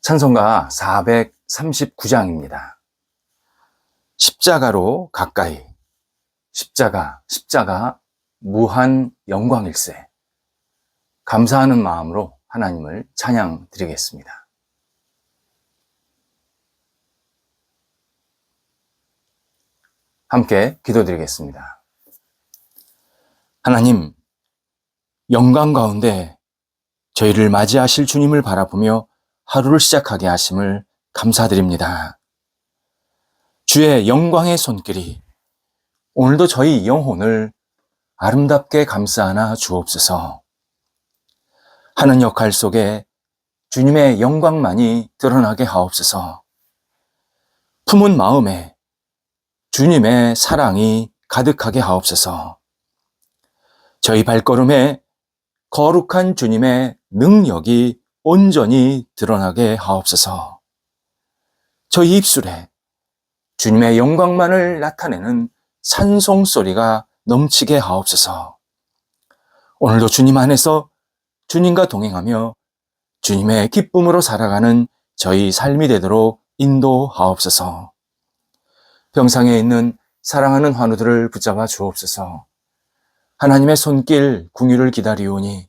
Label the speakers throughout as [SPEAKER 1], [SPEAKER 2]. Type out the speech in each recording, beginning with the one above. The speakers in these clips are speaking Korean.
[SPEAKER 1] 찬송가 439장입니다. 십자가로 가까이. 십자가 무한 영광일세. 감사하는 마음으로 하나님을 찬양 드리겠습니다. 함께 기도드리겠습니다. 하나님, 영광 가운데 저희를 맞이하실 주님을 바라보며 하루를 시작하게 하심을 감사드립니다. 주의 영광의 손길이 오늘도 저희 영혼을 아름답게 감싸 주옵소서. 하는 역할 속에 주님의 영광만이 드러나게 하옵소서. 품은 마음에 주님의 사랑이 가득하게 하옵소서. 저희 발걸음에 거룩한 주님의 능력이 온전히 드러나게 하옵소서. 저희 입술에 주님의 영광만을 나타내는 찬송 소리가 넘치게 하옵소서. 오늘도 주님 안에서 주님과 동행하며 주님의 기쁨으로 살아가는 저희 삶이 되도록 인도하옵소서. 병상에 있는 사랑하는 환우들을 붙잡아 주옵소서. 하나님의 손길 궁유를 기다리오니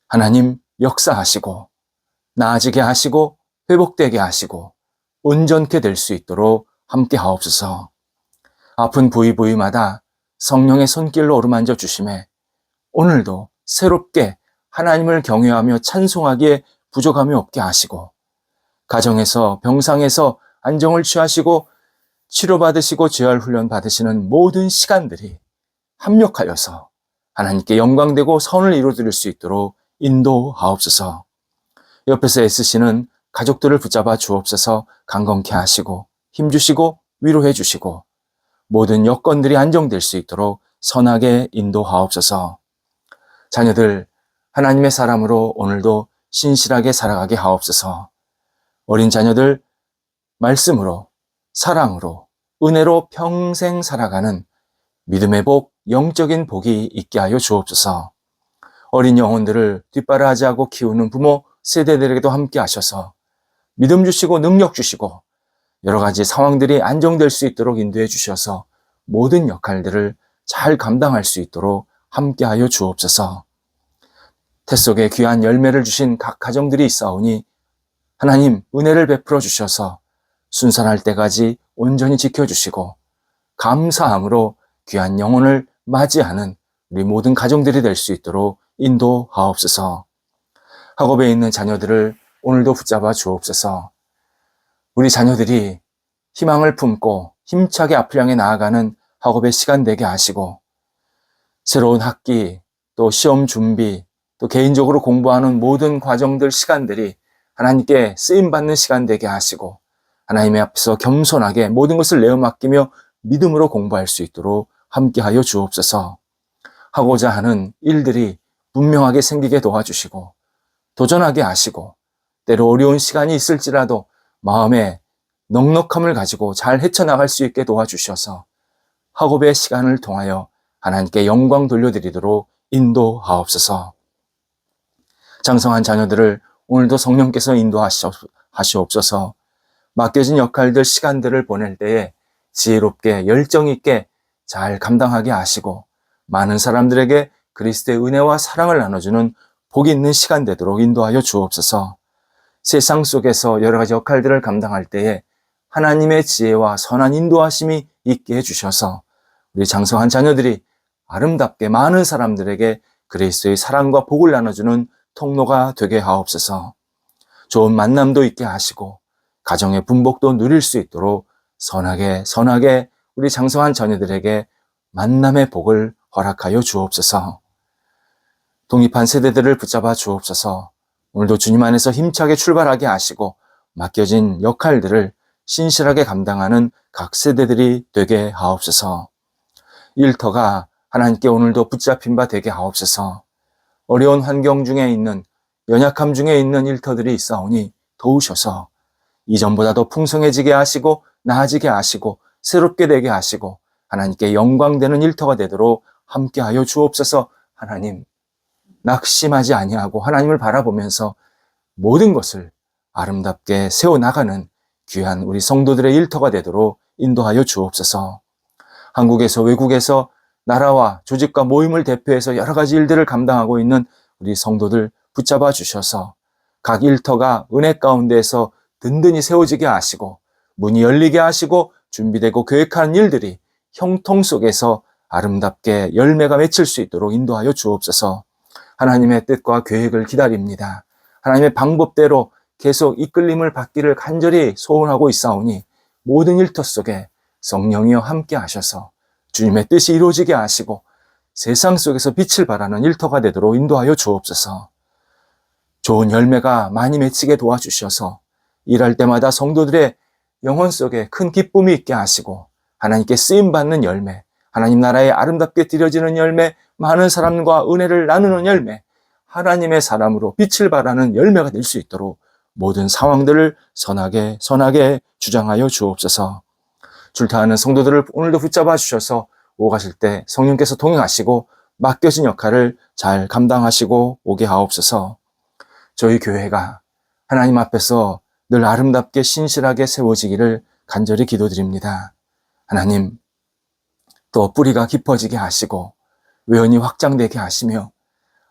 [SPEAKER 1] 하나님 역사하시고 나아지게 하시고 회복되게 하시고 온전케 될 수 있도록 함께 하옵소서. 아픈 부위마다 성령의 손길로 어루만져 주심에 오늘도 새롭게 하나님을 경외하며 찬송하기에 부족함이 없게 하시고 가정에서 병상에서 안정을 취하시고 치료받으시고 재활훈련 받으시는 모든 시간들이 합력하여서 하나님께 영광되고 선을 이루어드릴 수 있도록 인도하옵소서. 옆에서 애쓰시는 가족들을 붙잡아 주옵소서. 강건케 하시고 힘주시고 위로해 주시고 모든 여건들이 안정될 수 있도록 선하게 인도하옵소서. 자녀들 하나님의 사람으로 오늘도 신실하게 살아가게 하옵소서. 어린 자녀들 말씀으로 사랑으로 은혜로 평생 살아가는 믿음의 복, 영적인 복이 있게 하여 주옵소서. 어린 영혼들을 뒷바라지 하고 키우는 부모 세대들에게도 함께 하셔서 믿음 주시고 능력 주시고 여러 가지 상황들이 안정될 수 있도록 인도해 주셔서 모든 역할들을 잘 감당할 수 있도록 함께 하여 주옵소서. 태 속에 귀한 열매를 주신 각 가정들이 있사오니 하나님 은혜를 베풀어 주셔서 순산할 때까지 온전히 지켜주시고 감사함으로 귀한 영혼을 맞이하는 우리 모든 가정들이 될 수 있도록 인도하옵소서. 학업에 있는 자녀들을 오늘도 붙잡아 주옵소서. 우리 자녀들이 희망을 품고 힘차게 앞을 향해 나아가는 학업의 시간 되게 하시고 새로운 학기, 또 시험 준비, 또 개인적으로 공부하는 모든 과정들 시간들이 하나님께 쓰임받는 시간 되게 하시고 하나님의 앞에서 겸손하게 모든 것을 내어 맡기며 믿음으로 공부할 수 있도록 함께하여 주옵소서. 하고자 하는 일들이 분명하게 생기게 도와주시고 도전하게 하시고 때로 어려운 시간이 있을지라도 마음에 넉넉함을 가지고 잘 헤쳐나갈 수 있게 도와주셔서 학업의 시간을 통하여 하나님께 영광 돌려드리도록 인도하옵소서. 장성한 자녀들을 오늘도 성령께서 인도하시옵소서. 맡겨진 역할들, 시간들을 보낼 때에 지혜롭게 열정 있게 잘 감당하게 하시고 많은 사람들에게 그리스도의 은혜와 사랑을 나눠주는 복 있는 시간 되도록 인도하여 주옵소서. 세상 속에서 여러 가지 역할들을 감당할 때에 하나님의 지혜와 선한 인도하심이 있게 해주셔서 우리 장성한 자녀들이 아름답게 많은 사람들에게 그리스도의 사랑과 복을 나눠주는 통로가 되게 하옵소서. 좋은 만남도 있게 하시고 가정의 분복도 누릴 수 있도록 선하게 우리 장성한 자녀들에게 만남의 복을 허락하여 주옵소서. 독립한 세대들을 붙잡아 주옵소서. 오늘도 주님 안에서 힘차게 출발하게 하시고 맡겨진 역할들을 신실하게 감당하는 각 세대들이 되게 하옵소서. 일터가 하나님께 오늘도 붙잡힌 바 되게 하옵소서. 어려운 환경 중에 있는 연약함 중에 있는 일터들이 있사오니 도우셔서 이전보다 더 풍성해지게 하시고 나아지게 하시고 새롭게 되게 하시고 하나님께 영광되는 일터가 되도록 함께하여 주옵소서. 하나님, 낙심하지 아니하고 하나님을 바라보면서 모든 것을 아름답게 세워나가는 귀한 우리 성도들의 일터가 되도록 인도하여 주옵소서. 한국에서 외국에서 나라와 조직과 모임을 대표해서 여러 가지 일들을 감당하고 있는 우리 성도들 붙잡아 주셔서 각 일터가 은혜 가운데에서 든든히 세워지게 하시고 문이 열리게 하시고 준비되고 계획하는 일들이 형통 속에서 아름답게 열매가 맺힐 수 있도록 인도하여 주옵소서. 하나님의 뜻과 계획을 기다립니다. 하나님의 방법대로 계속 이끌림을 받기를 간절히 소원하고 있사오니 모든 일터 속에 성령이여 함께 하셔서 주님의 뜻이 이루어지게 하시고 세상 속에서 빛을 발하는 일터가 되도록 인도하여 주옵소서. 좋은 열매가 많이 맺히게 도와주셔서 일할 때마다 성도들의 영혼 속에 큰 기쁨이 있게 하시고 하나님께 쓰임받는 열매, 하나님 나라에 아름답게 드려지는 열매, 많은 사람과 은혜를 나누는 열매, 하나님의 사람으로 빛을 발하는 열매가 될 수 있도록 모든 상황들을 선하게 주장하여 주옵소서. 출타하는 성도들을 오늘도 붙잡아 주셔서 오가실 때 성령께서 동행하시고 맡겨진 역할을 잘 감당하시고 오게 하옵소서. 저희 교회가 하나님 앞에서 늘 아름답게 신실하게 세워지기를 간절히 기도드립니다. 하나님, 또 뿌리가 깊어지게 하시고 외연이 확장되게 하시며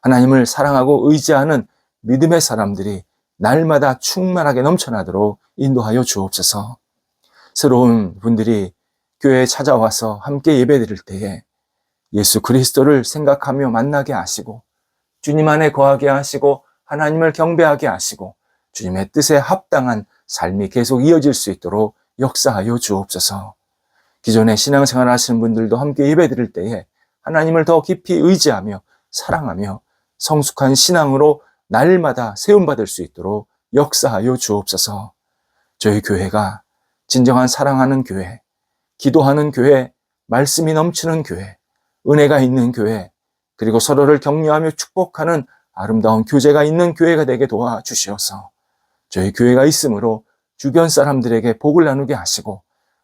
[SPEAKER 1] 하나님을 사랑하고 의지하는 믿음의 사람들이 날마다 충만하게 넘쳐나도록 인도하여 주옵소서. 새로운 분들이 교회에 찾아와서 함께 예배드릴 때에 예수 그리스도를 생각하며 만나게 하시고 주님 안에 거하게 하시고 하나님을 경배하게 하시고 주님의 뜻에 합당한 삶이 계속 이어질 수 있도록 역사하여 주옵소서. 기존에 신앙생활 하시는 분들도 함께 예배드릴 때에 하나님을 더 깊이 의지하며 사랑하며 성숙한 신앙으로 날마다 세움받을 수 있도록 역사하여 주옵소서. 저희 교회가 진정한 사랑하는 교회, 기도하는 교회, 말씀이 넘치는 교회, 은혜가 있는 교회, 그리고 서로를 격려하며 축복하는 아름다운 교제가 있는 교회가 되게 도와주시어서 저희 교회가 있으므로 주변 사람들에게 복을 나누게 하시고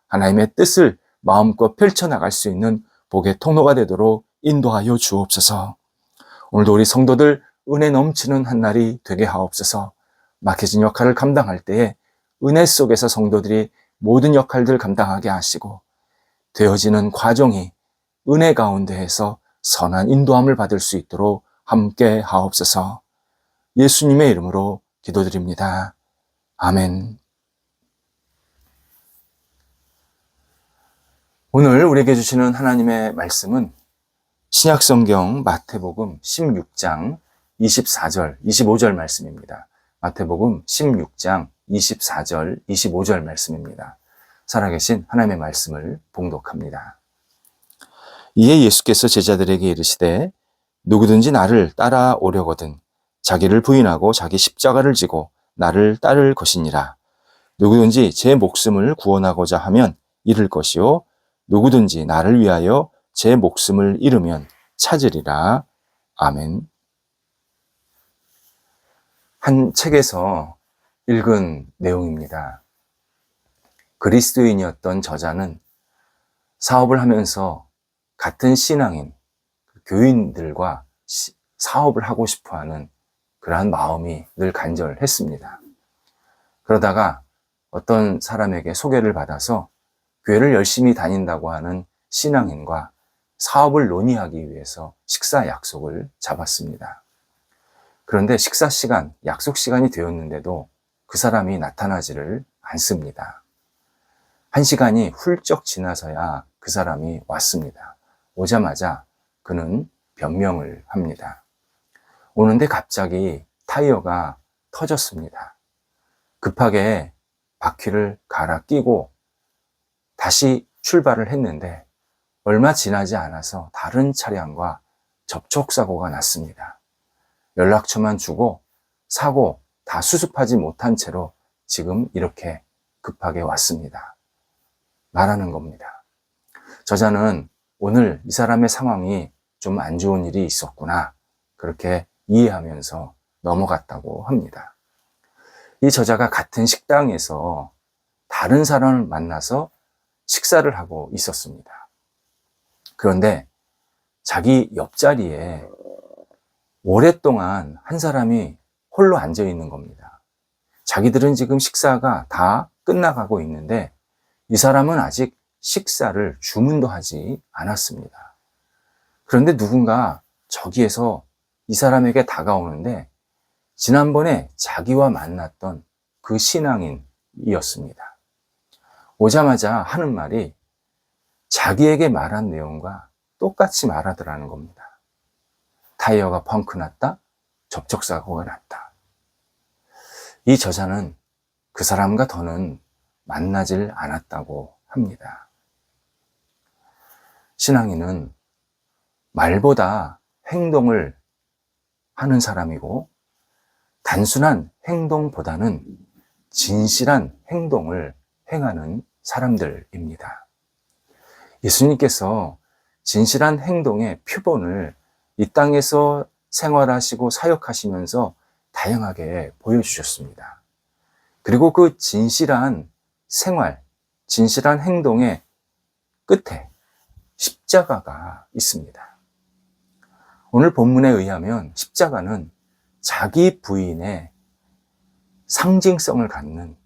[SPEAKER 1] 하나님의 뜻을 마음껏 펼쳐나갈 수 있는 복의 통로가 되도록 인도하여 주옵소서. 오늘도 우리 성도들 은혜 넘치는 한 날이 되게 하옵소서. 맡겨진 역할을 감당할 때에 은혜 속에서 성도들이 모든 역할들 감당하게 하시고 되어지는 과정이 은혜 가운데에서 선한 인도함을 받을 수 있도록 함께 하옵소서. 예수님의 이름으로 기도드립니다. 아멘. 오늘 우리에게 주시는 하나님의 말씀은 신약성경 마태복음 16장 24절, 25절 말씀입니다. 마태복음 16장 24절, 25절 말씀입니다. 살아계신 하나님의 말씀을 봉독합니다. 이에 예수께서 제자들에게 이르시되 누구든지 나를 따라오려거든 자기를 부인하고 자기 십자가를 지고 나를 따를 것이니라. 누구든지 제 목숨을 구원하고자 하면 잃을 것이요 누구든지 나를 위하여 제 목숨을 잃으면 찾으리라. 아멘. 한 책에서 읽은 내용입니다. 그리스도인이었던 저자는 사업을 하면서 같은 신앙인 교인들과 사업을 하고 싶어하는 그러한 마음이 늘 간절했습니다. 그러다가 어떤 사람에게 소개를 받아서 교회를 열심히 다닌다고 하는 신앙인과 사업을 논의하기 위해서 식사 약속을 잡았습니다. 그런데 식사 시간, 약속 시간이 되었는데도 그 사람이 나타나지를 않습니다. 1시간이 훌쩍 지나서야 그 사람이 왔습니다. 오자마자 그는 변명을 합니다. 오는데 갑자기 타이어가 터졌습니다. 급하게 바퀴를 갈아 끼고 다시 출발을 했는데 얼마 지나지 않아서 다른 차량과 접촉사고가 났습니다. 연락처만 주고 사고 다 수습하지 못한 채로 지금 이렇게 급하게 왔습니다. 말하는 겁니다. 저자는 오늘 이 사람의 상황이 좀 안 좋은 일이 있었구나 그렇게 이해하면서 넘어갔다고 합니다. 이 저자가 같은 식당에서 다른 사람을 만나서 식사를 하고 있었습니다. 그런데 자기 옆자리에 오랫동안 한 사람이 홀로 앉아 있는 겁니다. 자기들은 지금 식사가 다 끝나가고 있는데 이 사람은 아직 식사를 주문도 하지 않았습니다. 그런데 누군가 저기에서 이 사람에게 다가오는데 지난번에 자기와 만났던 그 신앙인이었습니다. 오자마자 하는 말이 자기에게 말한 내용과 똑같이 말하더라는 겁니다. 타이어가 펑크 났다, 접촉사고가 났다. 이 저자는 그 사람과 더는 만나질 않았다고 합니다. 신앙인은 말보다 행동을 하는 사람이고 단순한 행동보다는 진실한 행동을 행하는 사람들입니다. 예수님께서 진실한 행동의 표본을 이 땅에서 생활하시고 사역하시면서 다양하게 보여주셨습니다. 그리고 그 진실한 생활, 진실한 행동의 끝에 십자가가 있습니다. 오늘 본문에 의하면 십자가는 자기 부인의 상징성을 갖는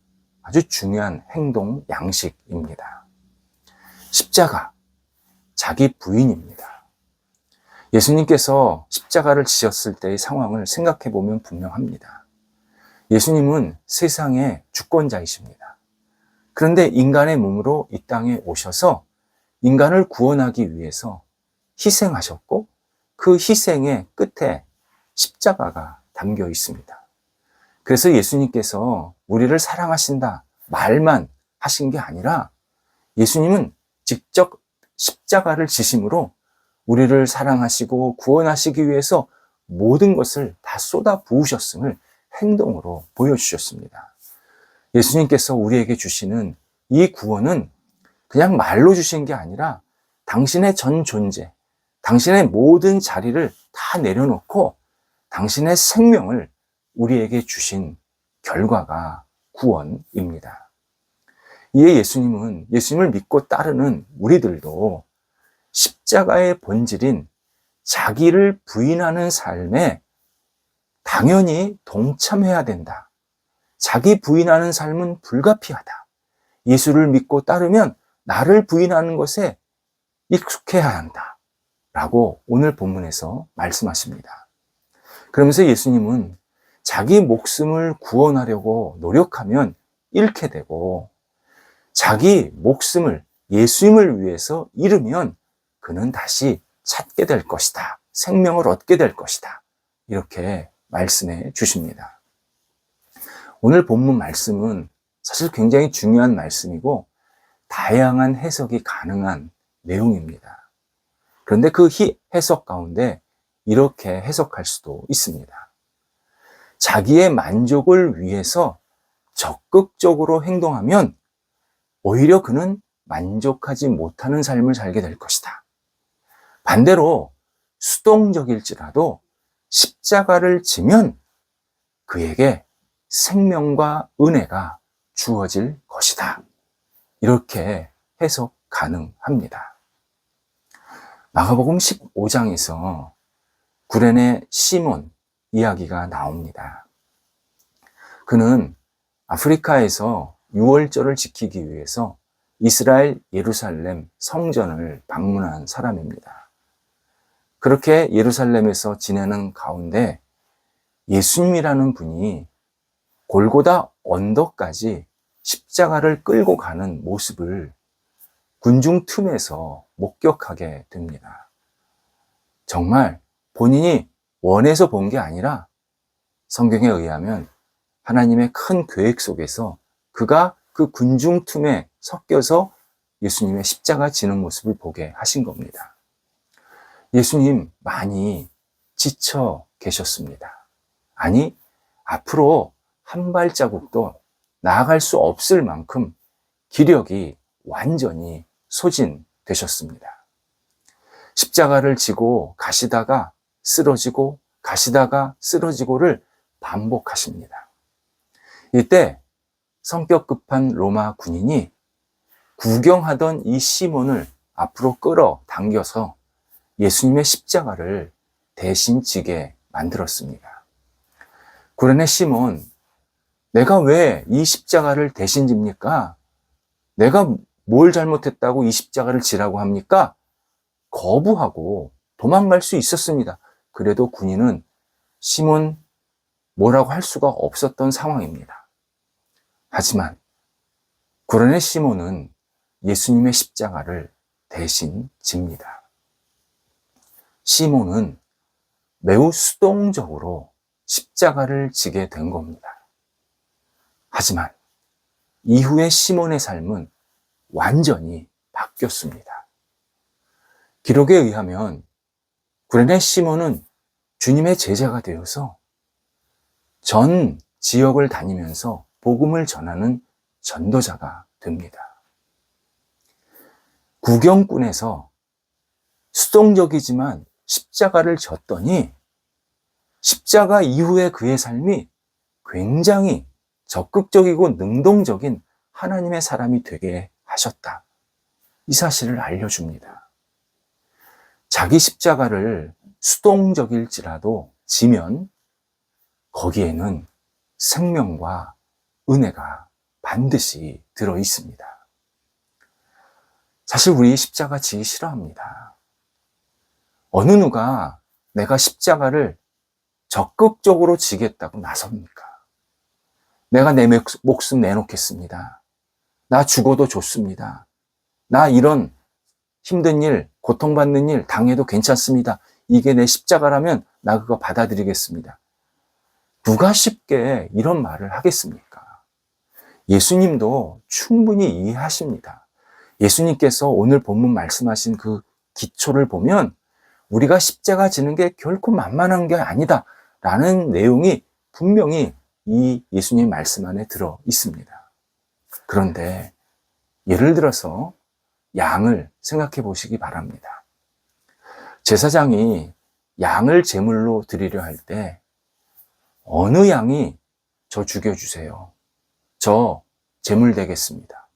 [SPEAKER 1] 아주 중요한 행동 양식입니다. 십자가, 자기 부인입니다. 예수님께서 십자가를 지셨을 때의 상황을 생각해 보면 분명합니다. 예수님은 세상의 주권자이십니다. 그런데 인간의 몸으로 이 땅에 오셔서 인간을 구원하기 위해서 희생하셨고 그 희생의 끝에 십자가가 담겨 있습니다. 그래서 예수님께서 우리를 사랑하신다 말만 하신 게 아니라 예수님은 직접 십자가를 지심으로 우리를 사랑하시고 구원하시기 위해서 모든 것을 다 쏟아 부으셨음을 행동으로 보여주셨습니다. 예수님께서 우리에게 주시는 이 구원은 그냥 말로 주신 게 아니라 당신의 전 존재, 당신의 모든 자리를 다 내려놓고 당신의 생명을 우리에게 주신 결과가 구원입니다. 이에 예수님을 믿고 따르는 우리들도 십자가의 본질인 자기를 부인하는 삶에 당연히 동참해야 된다. 자기 부인하는 삶은 불가피하다. 예수를 믿고 따르면 나를 부인하는 것에 익숙해야 한다. 라고 오늘 본문에서 말씀하십니다. 그러면서 예수님은 자기 목숨을 구원하려고 노력하면 잃게 되고 자기 목숨을 예수님을 위해서 잃으면 그는 다시 찾게 될 것이다. 생명을 얻게 될 것이다. 이렇게 말씀해 주십니다. 오늘 본문 말씀은 사실 굉장히 중요한 말씀이고 다양한 해석이 가능한 내용입니다. 그런데 그 해석 가운데 이렇게 해석할 수도 있습니다. 자기의 만족을 위해서 적극적으로 행동하면 오히려 그는 만족하지 못하는 삶을 살게 될 것이다. 반대로 수동적일지라도 십자가를 지면 그에게 생명과 은혜가 주어질 것이다. 이렇게 해석 가능합니다. 마가복음 15장에서 구레네 시몬 이야기가 나옵니다. 그는 아프리카에서 유월절을 지키기 위해서 이스라엘 예루살렘 성전을 방문한 사람입니다. 그렇게 예루살렘에서 지내는 가운데 예수님이라는 분이 골고다 언덕까지 십자가를 끌고 가는 모습을 군중 틈에서 목격하게 됩니다. 정말 본인이 원해서 본 게 아니라 성경에 의하면 하나님의 큰 계획 속에서 그가 그 군중 틈에 섞여서 예수님의 십자가 지는 모습을 보게 하신 겁니다. 예수님 많이 지쳐 계셨습니다. 아니, 앞으로 한 발자국도 나아갈 수 없을 만큼 기력이 완전히 소진되셨습니다. 십자가를 지고 가시다가 쓰러지고 가시다가 쓰러지고를 반복하십니다. 이때 성격 급한 로마 군인이 구경하던 이 시몬을 앞으로 끌어당겨서 예수님의 십자가를 대신 지게 만들었습니다. 구레네 시몬, 내가 왜 이 십자가를 대신 집니까? 내가 뭘 잘못했다고 이 십자가를 지라고 합니까? 거부하고 도망갈 수 있었습니다. 그래도 군인은 시몬 뭐라고 할 수가 없었던 상황입니다. 하지만 구레네 시몬은 예수님의 십자가를 대신 집니다. 시몬은 매우 수동적으로 십자가를 지게 된 겁니다. 하지만 이후의 시몬의 삶은 완전히 바뀌었습니다. 기록에 의하면 구레네 시몬은 주님의 제자가 되어서 전 지역을 다니면서 복음을 전하는 전도자가 됩니다. 구경꾼에서 수동적이지만 십자가를 졌더니 십자가 이후의 그의 삶이 굉장히 적극적이고 능동적인 하나님의 사람이 되게 하셨다. 이 사실을 알려줍니다. 자기 십자가를 수동적일지라도 지면 거기에는 생명과 은혜가 반드시 들어 있습니다. 사실 우리 십자가 지기 싫어합니다. 어느 누가 내가 십자가를 적극적으로 지겠다고 나섭니까? 내가 내 목숨 내놓겠습니다. 나 죽어도 좋습니다. 나 이런 힘든 일, 고통받는 일 당해도 괜찮습니다. 이게 내 십자가라면 나 그거 받아들이겠습니다. 누가 쉽게 이런 말을 하겠습니까? 예수님도 충분히 이해하십니다. 예수님께서 오늘 본문 말씀하신 그 기초를 보면 우리가 십자가 지는 게 결코 만만한 게 아니다 라는 내용이 분명히 이 예수님 말씀 안에 들어 있습니다. 그런데 예를 들어서 양을 생각해 보시기 바랍니다. 제사장이 양을 제물로 드리려 할 때 어느 양이 저 죽여주세요. 저 제물 되겠습니다.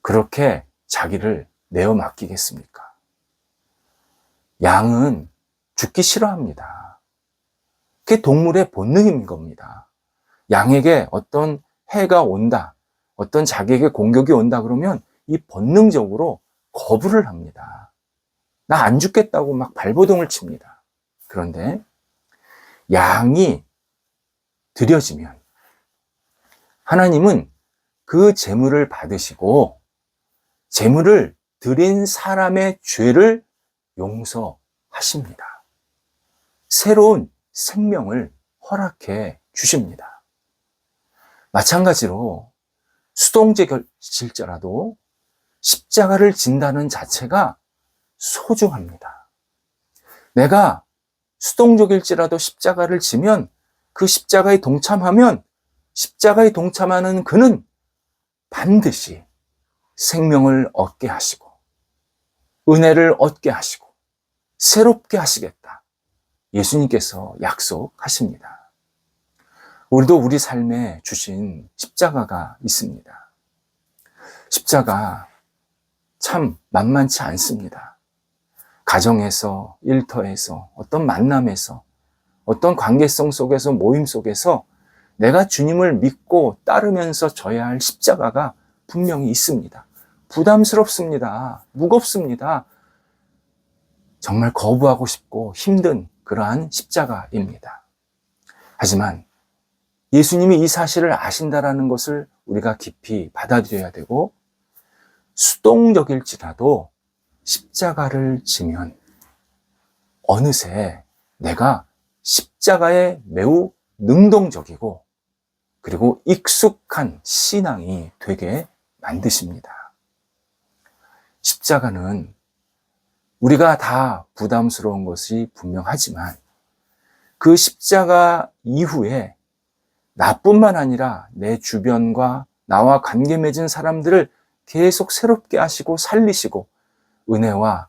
[SPEAKER 1] 그렇게 자기를 내어 맡기겠습니까? 양은 죽기 싫어합니다. 그게 동물의 본능인 겁니다. 양에게 어떤 해가 온다, 어떤 자기에게 공격이 온다 그러면 이 본능적으로 거부를 합니다. 나 안 죽겠다고 막 발버둥을 칩니다. 그런데 양이 드려지면 하나님은 그 제물을 받으시고 제물을 드린 사람의 죄를 용서하십니다. 새로운 생명을 허락해 주십니다. 마찬가지로 수동적일지라도 십자가를 진다는 자체가 소중합니다. 내가 수동적일지라도 십자가를 지면 그 십자가에 동참하면 십자가에 동참하는 그는 반드시 생명을 얻게 하시고 은혜를 얻게 하시고 새롭게 하시겠다. 예수님께서 약속하십니다. 우리도 우리 삶에 주신 십자가가 있습니다. 십자가 참 만만치 않습니다. 가정에서, 일터에서, 어떤 만남에서, 어떤 관계성 속에서, 모임 속에서 내가 주님을 믿고 따르면서 져야 할 십자가가 분명히 있습니다. 부담스럽습니다. 무겁습니다. 정말 거부하고 싶고 힘든 그러한 십자가입니다. 하지만 예수님이 이 사실을 아신다라는 것을 우리가 깊이 받아들여야 되고 수동적일지라도 십자가를 지면 어느새 내가 십자가에 매우 능동적이고 그리고 익숙한 신앙이 되게 만드십니다. 십자가는 우리가 다 부담스러운 것이 분명하지만 그 십자가 이후에 나뿐만 아니라 내 주변과 나와 관계 맺은 사람들을 계속 새롭게 하시고 살리시고 은혜와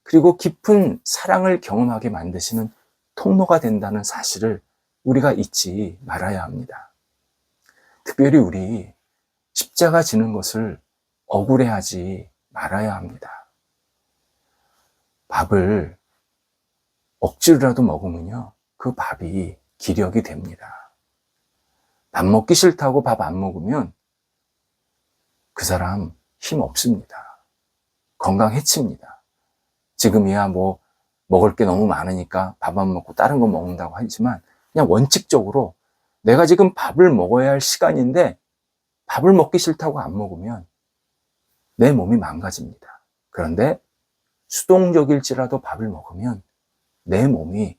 [SPEAKER 1] 그리고 깊은 사랑을 경험하게 만드시는 통로가 된다는 사실을 우리가 잊지 말아야 합니다. 특별히 우리 십자가 지는 것을 억울해하지 말아야 합니다. 밥을 억지로라도 먹으면요, 그 밥이 기력이 됩니다. 밥 먹기 싫다고 밥 안 먹으면 그 사람 힘 없습니다. 건강 해칩니다. 지금이야 먹을 게 너무 많으니까 밥 안 먹고 다른 거 먹는다고 하지만 그냥 원칙적으로 내가 지금 밥을 먹어야 할 시간인데 밥을 먹기 싫다고 안 먹으면 내 몸이 망가집니다. 그런데 수동적일지라도 밥을 먹으면 내 몸이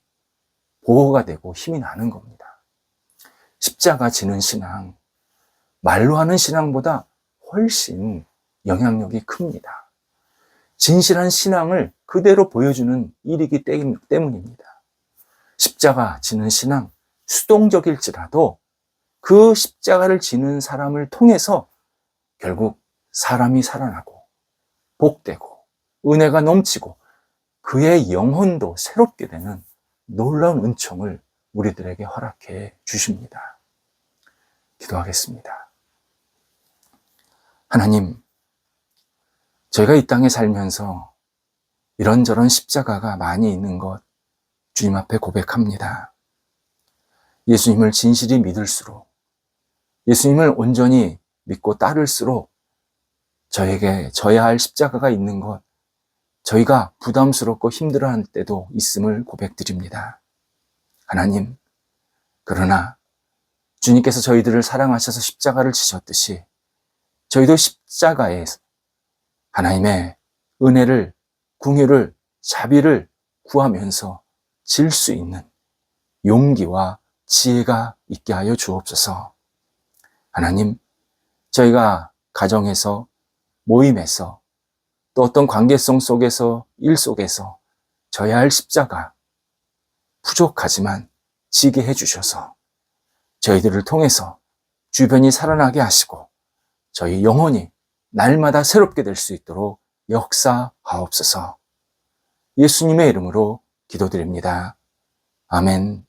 [SPEAKER 1] 보호가 되고 힘이 나는 겁니다. 십자가 지는 신앙, 말로 하는 신앙보다 훨씬 영향력이 큽니다. 진실한 신앙을 그대로 보여주는 일이기 때문입니다. 십자가 지는 신앙, 수동적일지라도 그 십자가를 지는 사람을 통해서 결국 사람이 살아나고 복되고 은혜가 넘치고 그의 영혼도 새롭게 되는 놀라운 은총을 우리들에게 허락해 주십니다. 기도하겠습니다. 하나님, 저희가 이 땅에 살면서 이런저런 십자가가 많이 있는 것 주님 앞에 고백합니다. 예수님을 진실히 믿을수록, 예수님을 온전히 믿고 따를수록 저에게 져야 할 십자가가 있는 것, 저희가 부담스럽고 힘들어할 때도 있음을 고백드립니다. 하나님, 그러나 주님께서 저희들을 사랑하셔서 십자가를 지셨듯이 저희도 십자가에 하나님의 은혜를, 긍휼을, 자비를 구하면서 질 수 있는 용기와 지혜가 있게 하여 주옵소서. 하나님, 저희가 가정에서, 모임에서, 또 어떤 관계성 속에서, 일 속에서 져야 할 십자가 부족하지만 지게 해주셔서 저희들을 통해서 주변이 살아나게 하시고 저희 영혼이 날마다 새롭게 될 수 있도록 역사하옵소서. 예수님의 이름으로 기도드립니다. 아멘.